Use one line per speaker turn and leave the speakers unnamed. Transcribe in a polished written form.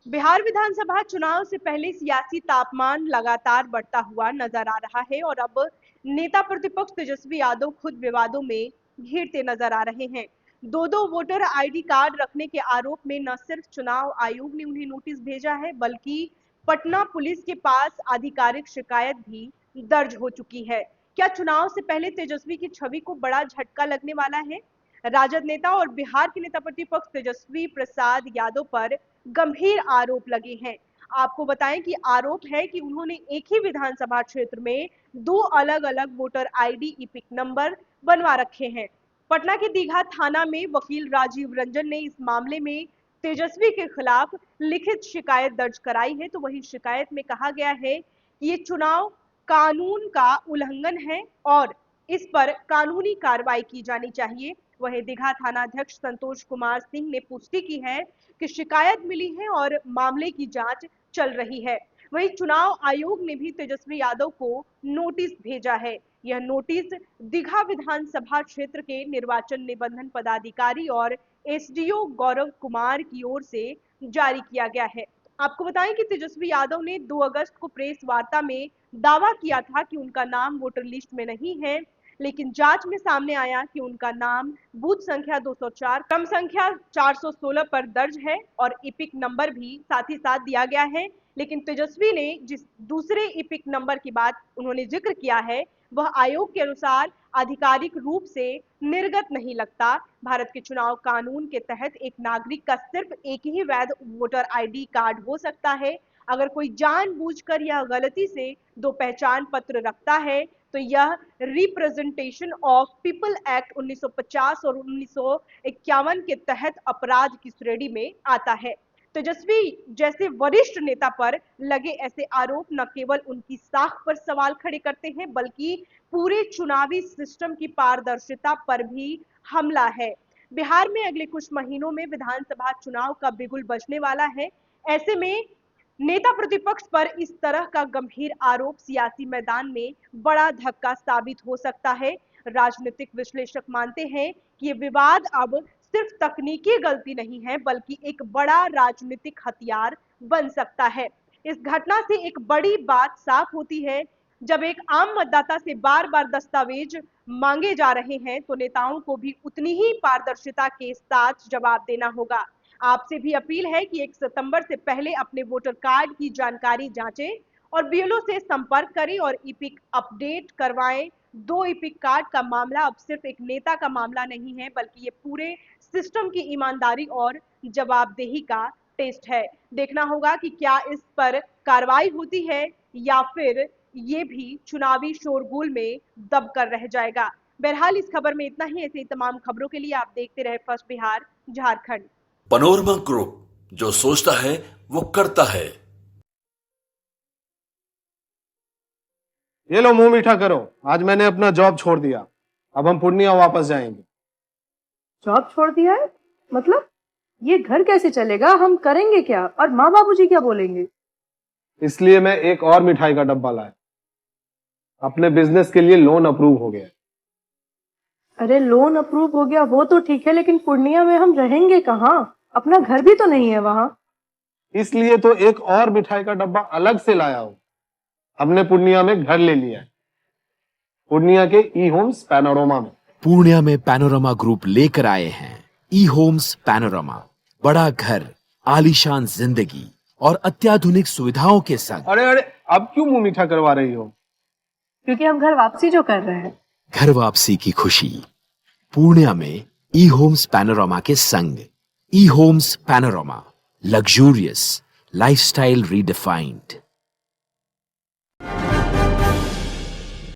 बिहार विधानसभा चुनाव से पहले सियासी तापमान लगातार बढ़ता हुआ नजर आ रहा है और अब नेता प्रतिपक्ष तेजस्वी यादव खुद विवादों में घिरते नजर आ रहे हैं। दो दो वोटर आईडी कार्ड रखने के आरोप में न सिर्फ चुनाव आयोग ने उन्हें नोटिस भेजा है, बल्कि पटना पुलिस के पास आधिकारिक शिकायत भी दर्ज हो चुकी है। क्या चुनाव से पहले तेजस्वी की छवि को बड़ा झटका लगने वाला है? राजद नेता और बिहार के नेता प्रतिपक्ष तेजस्वी प्रसाद यादव पर गंभीर आरोप लगे हैं। आपको बताएं कि आरोप है कि उन्होंने एक ही विधानसभा क्षेत्र में दो अलग-अलग वोटर आईडी ईपिक नंबर बनवा रखे हैं। पटना के दीघा थाना में वकील राजीव रंजन ने इस मामले में तेजस्वी के खिलाफ लिखित शिकायत दर्ज कराई है। तो वही शिकायत में कहा गया है कि ये चुनाव कानून का उल्लंघन है और इस पर कानूनी कार्रवाई की जानी चाहिए। वहीं दीघा थानाध्यक्ष संतोष कुमार सिंह ने पुष्टि की है कि शिकायत मिली है और मामले की जांच चल रही है। वहीं चुनाव आयोग ने भी तेजस्वी यादव को नोटिस भेजा है। यह नोटिस दीघा विधानसभा क्षेत्र के निर्वाचन निबंधन पदाधिकारी और एसडीओ गौरव कुमार की ओर से जारी किया गया है। आपको बताएं कि तेजस्वी यादव ने 2 अगस्त को प्रेस वार्ता में दावा किया था कि उनका नाम वोटर लिस्ट में नहीं है, लेकिन जांच में सामने आया कि उनका नाम बूथ संख्या 204 क्रम संख्या 416 पर दर्ज है और इपिक नंबर भी साथ ही साथ दिया गया है। लेकिन तेजस्वी ने जिस दूसरे इपिक नंबर की बात उन्होंने जिक्र किया है, वह आयोग के अनुसार आधिकारिक रूप से निर्गत नहीं लगता। भारत के चुनाव कानून के तहत एक नागरिक का सिर्फ एक ही वैध वोटर आईडी कार्ड हो सकता है। अगर कोई जानबूझकर या गलती से दो पहचान पत्र रखता है तो यह रिप्रेजेंटेशन ऑफ पीपल एक्ट 1950 और 1951 के तहत अपराध की श्रेणी में आता है। तेजस्वी जैसे वरिष्ठ नेता पर लगे ऐसे आरोप न केवल उनकी साख पर सवाल खड़े करते हैं, बल्कि पूरे चुनावी सिस्टम की पारदर्शिता पर भी हमला है। बिहार में अगले कुछ महीनों में विधानसभा चुनाव का बिगुल बजने वाला है। ऐसे में नेता प्रतिपक्ष पर इस तरह का गंभीर आरोप सियासी मैदान में बड़ा धक्का साबित हो सकता है। राजनीतिक विश्लेषक मानते हैं कि ये विवाद अब सिर्फ तकनीकी गलती नहीं है, बल्कि एक बड़ा राजनीतिक हथियार बन सकता है। इस घटना से एक बड़ी बात साफ होती है, जब एक आम मतदाता से बार-बार दस्तावेज मांगे जा रहे हैं, तो नेताओं को भी उतनी ही पारदर्शिता के साथ जवाब देना होगा। आपसे भी अपील है कि 1 सितंबर से पहले अपने वोटर कार्ड की जानकारी जांचें और बीएलओ से संपर्क करें और ईपिक अपडेट करवाएं। 2 ईपिक कार्ड का मामला अब सिर्फ एक नेता का मामला नहीं है, बल्कि ये पूरे सिस्टम की ईमानदारी और जवाबदेही का टेस्ट है। देखना होगा कि क्या इस पर कार्रवाई होती है या फिर ये भी चुनावी शोरगुल में दबकर रह जाएगा। बहरहाल इस खबर में इतना ही। ऐसी तमाम खबरों के लिए आप देखते रहे first Bihar Jharkhand.
Panorama group, जो सोचता है वो करता है।
ये लो मुंह मीठा करो, आज मैंने अपना जॉब छोड़ दिया। अब हम पूर्णिया वापस जाएंगे।
जॉब छोड़ दिया है? मतलब ये घर कैसे चलेगा? हम करेंगे क्या? और माँ बाबूजी क्या बोलेंगे?
इसलिए मैं एक और मिठाई का डब्बा लाया। अपने बिजनेस के लिए लोन अप्रूव हो गया।
अरे लोन अप्रूव हो गया वो तो ठीक है, लेकिन पूर्णिया में हम रहेंगे कहाँ? अपना घर भी तो नहीं है वहाँ।
इसलिए तो एक और मिठाई का डब्बा अलग से लाया हूँ। हमने पूर्णिया में घर ले लिया है, पूर्णिया के ई होम्स पैनोरमा में।
पूर्णिया में पैनोरमा ग्रुप लेकर आए हैं ई होम्स पैनोरमा। बड़ा घर, आलीशान जिंदगी और अत्याधुनिक सुविधाओं के संग।
अरे अरे, अब क्यों मुंह मीठा करवा रही हो?
क्योंकि हम घर वापसी जो कर रहे हैं।
घर वापसी की खुशी पूर्णिया में ई होम्स पैनोरमा के संग। E Homes Panorama, luxurious lifestyle redefined.